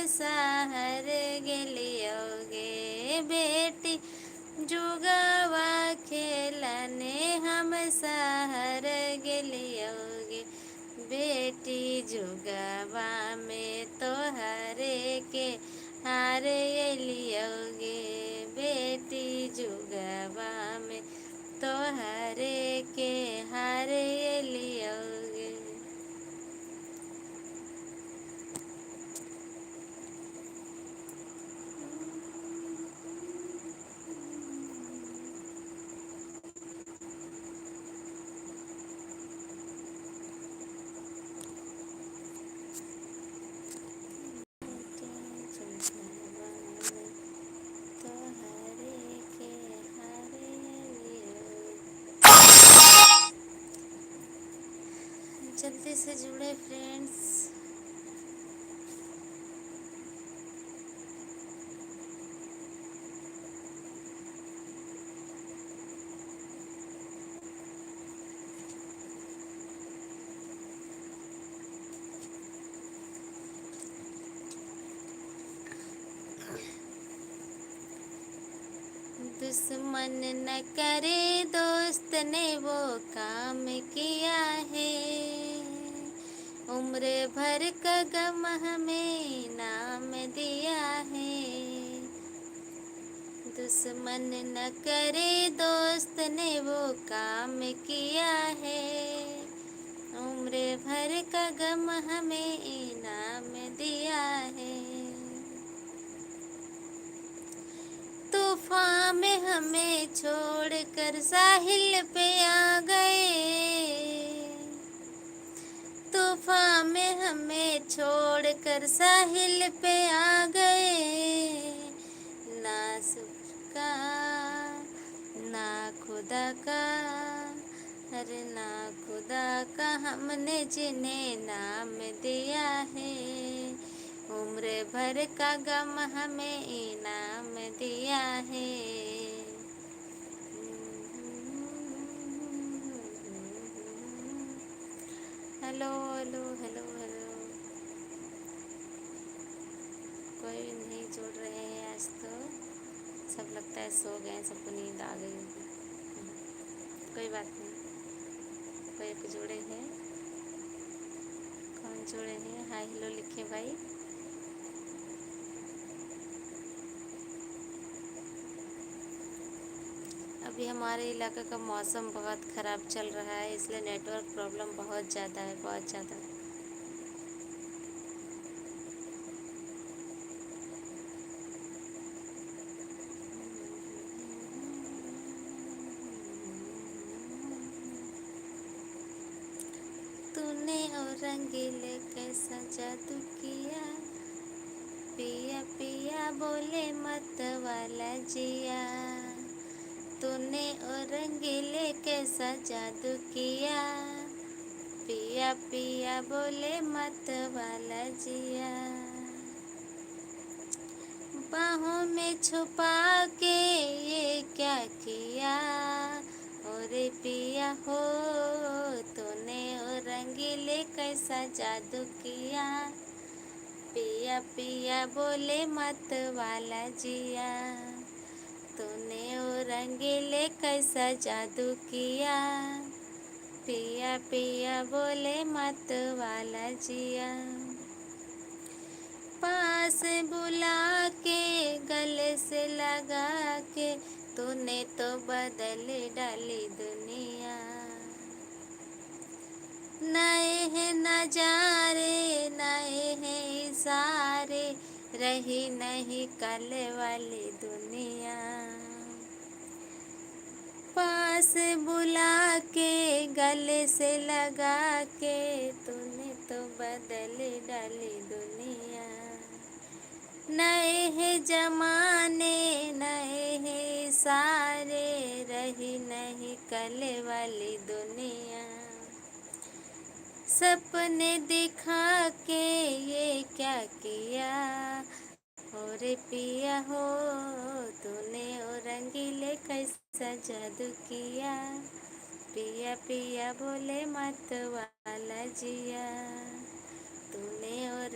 शहर गेलियोगे बेटी जुगावा खेलने हम शहर गेलियोगे बेटी जुगावा में तो हरे के हार एलियोगे बेटी जुगावा में तो हरे के हार एलियोगे। जल्दी से जुड़े फ्रेंड्स। दुश्मन न करे दोस्त ने वो काम किया है उम्र भर का गम हमें नाम दिया है। दुश्मन न करे दोस्त ने वो काम किया है उम्र भर का गम हमें इनाम दिया है। तूफान में हमें छोड़कर साहिल पे आ गए तूफान में हमें छोड़कर साहिल पे आ गए ना सुख का ना खुदा का अरे ना खुदा का हमने जिन्हें नाम दिया है उम्र भर का गम हमें इनाम दिया है। हेलो हेलो हेलो हेलो, कोई नहीं जुड़ रहे हैं आज तो सब लगता है सो गए सबको नींद आ गई होगी। कोई बात नहीं, कोई एक जुड़े हैं। कौन जुड़े हैं? हाय हेलो लिखे भाई। अभी हमारे इलाके का मौसम बहुत ख़राब चल रहा है इसलिए नेटवर्क प्रॉब्लम बहुत ज़्यादा है, बहुत ज़्यादा। तूने और रंगीले कैसा जादू किया पिया पिया बोले मत वाला जिया तूने और रंगीले कैसा जादू किया पिया पिया बोले मत वाला जिया बाहों में छुपा के ये क्या किया और पिया हो तूने और रंगीले कैसा जादू किया पिया पिया बोले मत वाला जिया तूने और रंगीले कैसा जादू किया पिया पिया बोले मत वाला जिया पास बुला के गले से लगा के तूने तो बदल डाली दुनिया नए हैं नजारे नए हैं इशारे रही नहीं कल वाली दुनिया पास बुला के गले से लगा के तूने तो बदल डाली दुनिया नए हैं जमाने नए हैं सारे रही नहीं कल वाली दुनिया सपने दिखा के ये क्या किया और पिया हो तूने और रंगीले कैसा जादू किया पिया पिया बोले मत वाला जिया तूने और